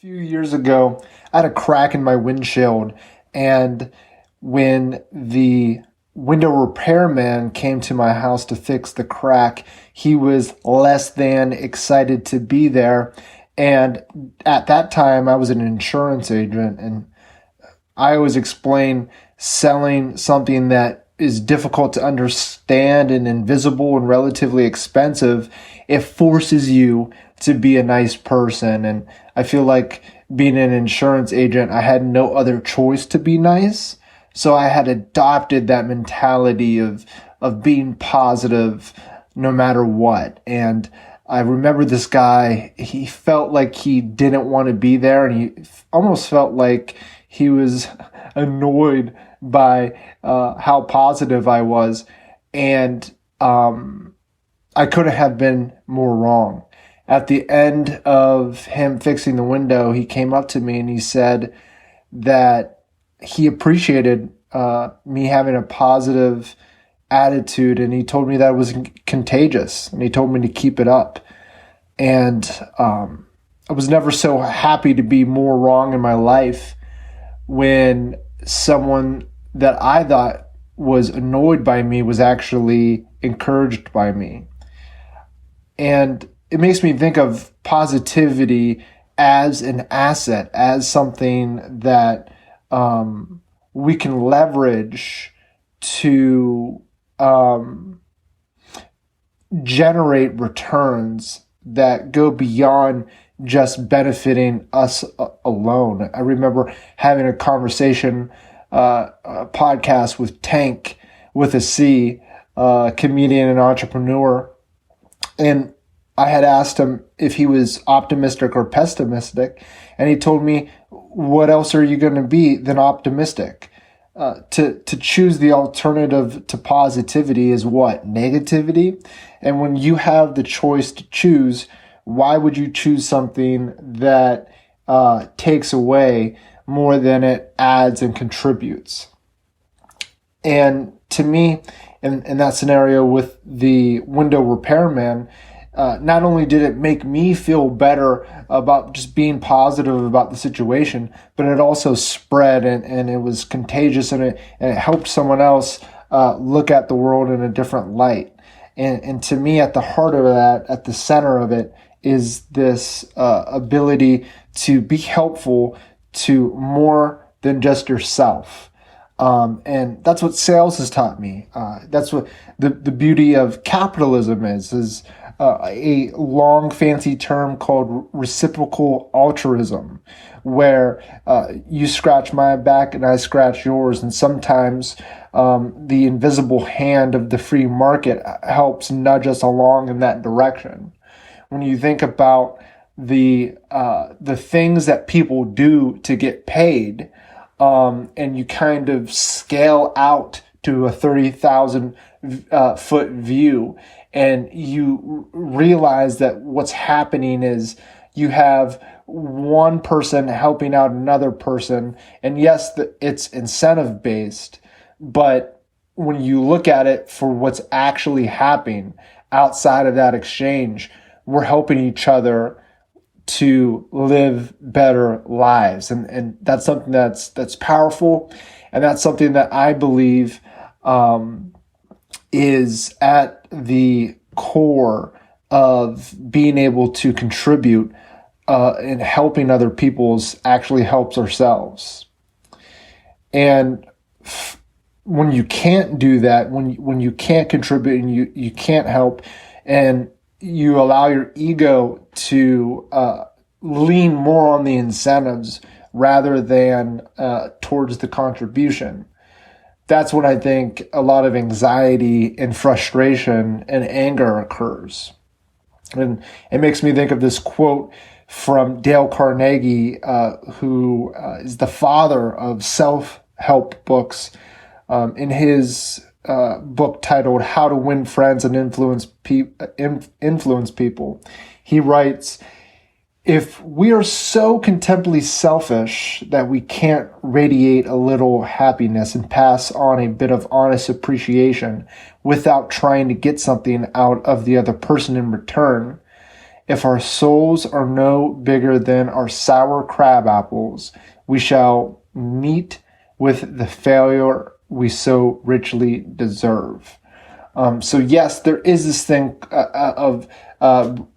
Few years ago, I had a crack in my windshield, and when the window repairman came to my house to fix the crack, he was less than excited to be there. And at that time, I was an insurance agent, and I always explain selling something that is difficult to understand and invisible and relatively expensive. It forces you to be a nice person. And I feel like being an insurance agent, I had no other choice to be nice. So I had adopted that mentality of being positive no matter what. And I remember this guy, he felt like he didn't want to be there, and he almost felt like he was annoyed by how positive I was. And I couldn't have been more wrong. At the end of him fixing the window, he came up to me and he said that he appreciated me having a positive attitude, and he told me that it was contagious, and he told me to keep it up. And I was never so happy to be more wrong in my life when someone that I thought was annoyed by me was actually encouraged by me. And it makes me think of positivity as an asset, as something that we can leverage to generate returns that go beyond just benefiting us alone. I remember having a conversation, a podcast with Tank with a C, comedian and entrepreneur. And I had asked him if he was optimistic or pessimistic. And he told me, what else are you going to be than optimistic? To choose the alternative to positivity is what? Negativity. And when you have the choice to choose, why would you choose something that takes away more than it adds and contributes? And to me, in that scenario with the window repairman, not only did it make me feel better about just being positive about the situation, but it also spread and it was contagious, and it helped someone else look at the world in a different light. And to me, at the heart of that, at the center of it, is this ability to be helpful to more than just yourself. And that's what sales has taught me. That's what the beauty of capitalism is a long fancy term called reciprocal altruism, where you scratch my back and I scratch yours. And sometimes the invisible hand of the free market helps nudge us along in that direction. When you think about the things that people do to get paid, and you kind of scale out to a 30,000 foot view, and you realize that what's happening is you have one person helping out another person. And yes, it's incentive based, but when you look at it for what's actually happening outside of that exchange, we're helping each other to live better lives. And that's something that's powerful. And that's something that I believe is at the core of being able to contribute and helping other people's actually helps ourselves. And when you can't do that, when you can't contribute and you can't help, and you allow your ego to lean more on the incentives rather than towards the contribution, that's when I think a lot of anxiety and frustration and anger occurs. And it makes me think of this quote from Dale Carnegie, who is the father of self-help books. In his book titled How to Win Friends and Influence People, he writes, if we are so contemptibly selfish that we can't radiate a little happiness and pass on a bit of honest appreciation without trying to get something out of the other person in return, If our souls are no bigger than our sour crab apples, we shall meet with the failure we so richly deserve. So yes, there is this thing of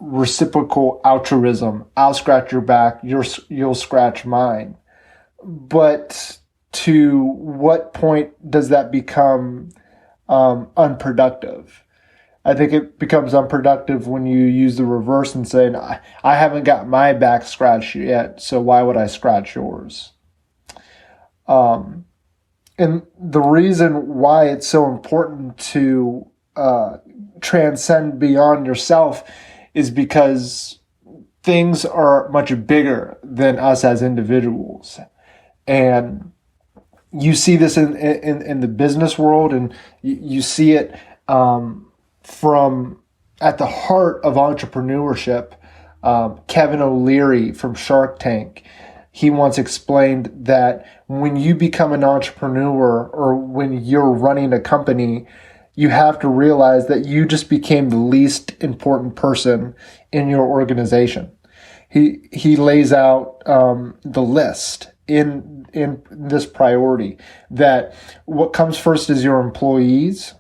reciprocal altruism. I'll scratch your back, you'll scratch mine. But to what point does that become unproductive? I think it becomes unproductive when you use the reverse and say, I haven't got my back scratched yet, so why would I scratch yours? And the reason why it's so important to transcend beyond yourself is because things are much bigger than us as individuals. And you see this in the business world, and you see it from at the heart of entrepreneurship. Kevin O'Leary from Shark Tank, he once explained that when you become an entrepreneur or when you're running a company, you have to realize that you just became the least important person in your organization. He lays out the list in this priority that what comes first is your employees,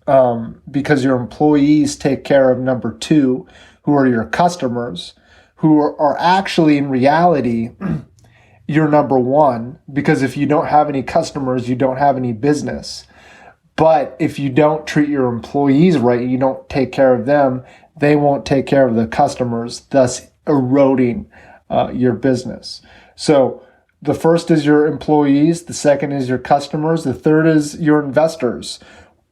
because your employees take care of number two, who are your customers, who are actually in reality your number one, because if you don't have any customers, you don't have any business. But if you don't treat your employees right, you don't take care of them, they won't take care of the customers, thus eroding your business. So the first is your employees, the second is your customers, the third is your investors,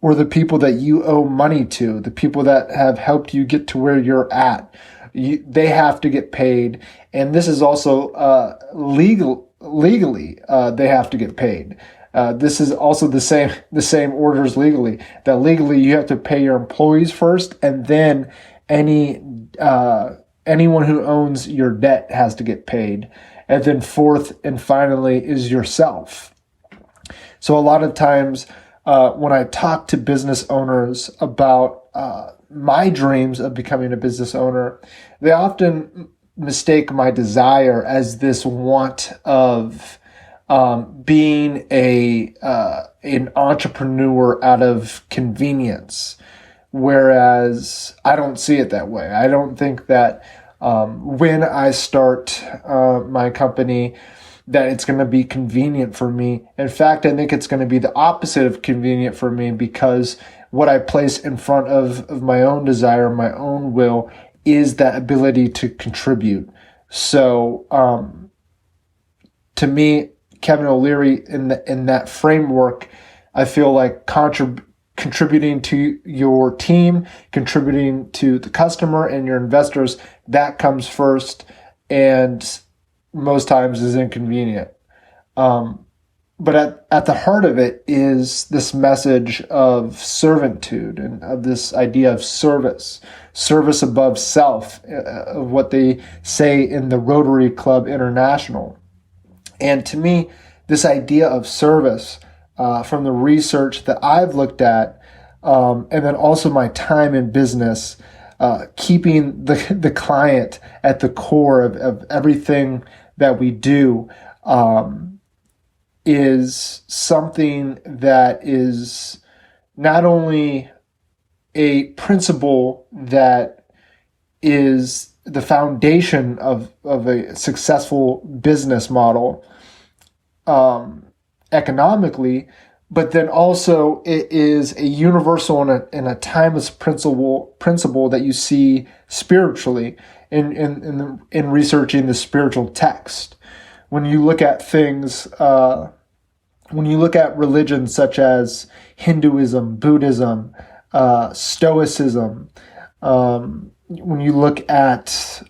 or the people that you owe money to, the people that have helped you get to where you're at. They have to get paid, and this is also legally they have to get paid. This is also the same orders legally. That legally you have to pay your employees first, and then anyone who owns your debt has to get paid, and then fourth and finally is yourself. So a lot of times when I talk to business owners about my dreams of becoming a business owner, they often mistake my desire as this want of being an entrepreneur out of convenience, whereas I don't see it that way. I don't think that when I start my company that it's going to be convenient for me. In fact, I think it's going to be the opposite of convenient for me, because what I place in front of my own desire, my own will, is that ability to contribute. So to me, Kevin O'Leary, in that framework, I feel like contributing to your team, contributing to the customer and your investors, that comes first, and most times is inconvenient. But at the heart of it is this message of servitude and of this idea of service above self, of what they say in the Rotary Club International. And to me, this idea of service, from the research that I've looked at, and then also my time in business, keeping the client at the core of everything that we do, is something that is not only a principle that is the foundation of a successful business model economically, but then also it is a universal and a timeless principle that you see spiritually in researching the spiritual text. When you look at things, when you look at religions such as Hinduism, Buddhism, Stoicism, when you look at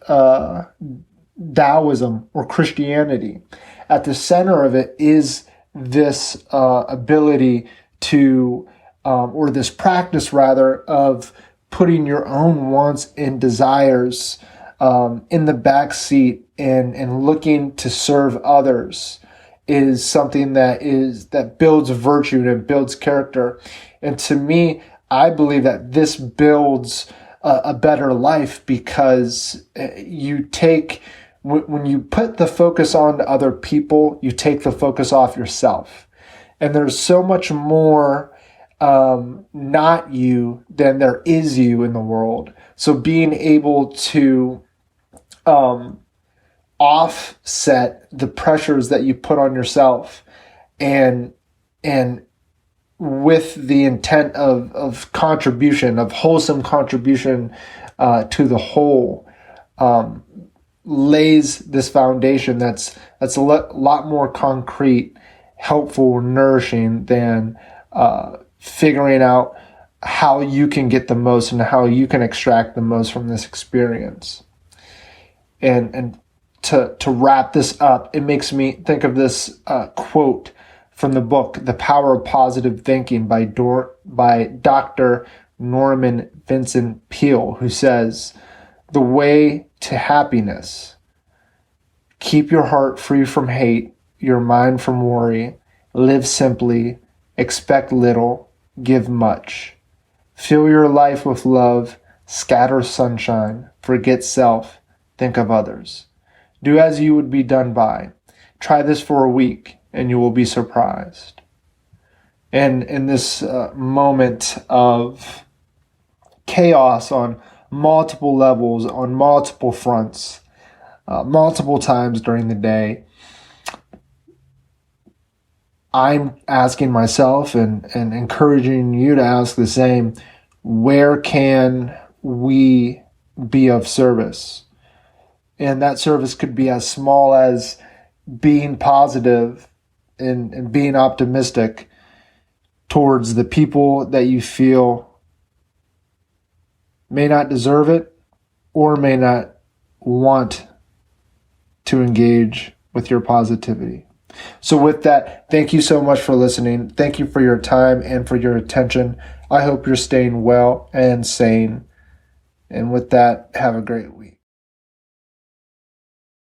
Taoism or Christianity, at the center of it is this ability to, or this practice rather, of putting your own wants and desires in the back seat and looking to serve others is something that builds virtue and builds character. And to me, I believe that this builds a better life, because when you put the focus on other people, you take the focus off yourself. And there's so much more not you than there is you in the world. So being able to offset the pressures that you put on yourself, and with the intent of contribution, of wholesome contribution to the whole, lays this foundation that's a lot more concrete, helpful, nourishing than figuring out how you can get the most and how you can extract the most from this experience. And to wrap this up, it makes me think of this quote from the book The Power of Positive Thinking by Dr. Norman Vincent Peale, who says, "The way to happiness: keep your heart free from hate, your mind from worry, live simply, expect little, give much. Fill your life with love, scatter sunshine, forget self, think of others. Do as you would be done by. Try this for a week, and you will be surprised." And in this moment of chaos on multiple levels, on multiple fronts, multiple times during the day, I'm asking myself and encouraging you to ask the same: where can we be of service? And that service could be as small as being positive and being optimistic towards the people that you feel may not deserve it or may not want to engage with your positivity. So with that, thank you so much for listening. Thank you for your time and for your attention. I hope you're staying well and sane. And with that, have a great week.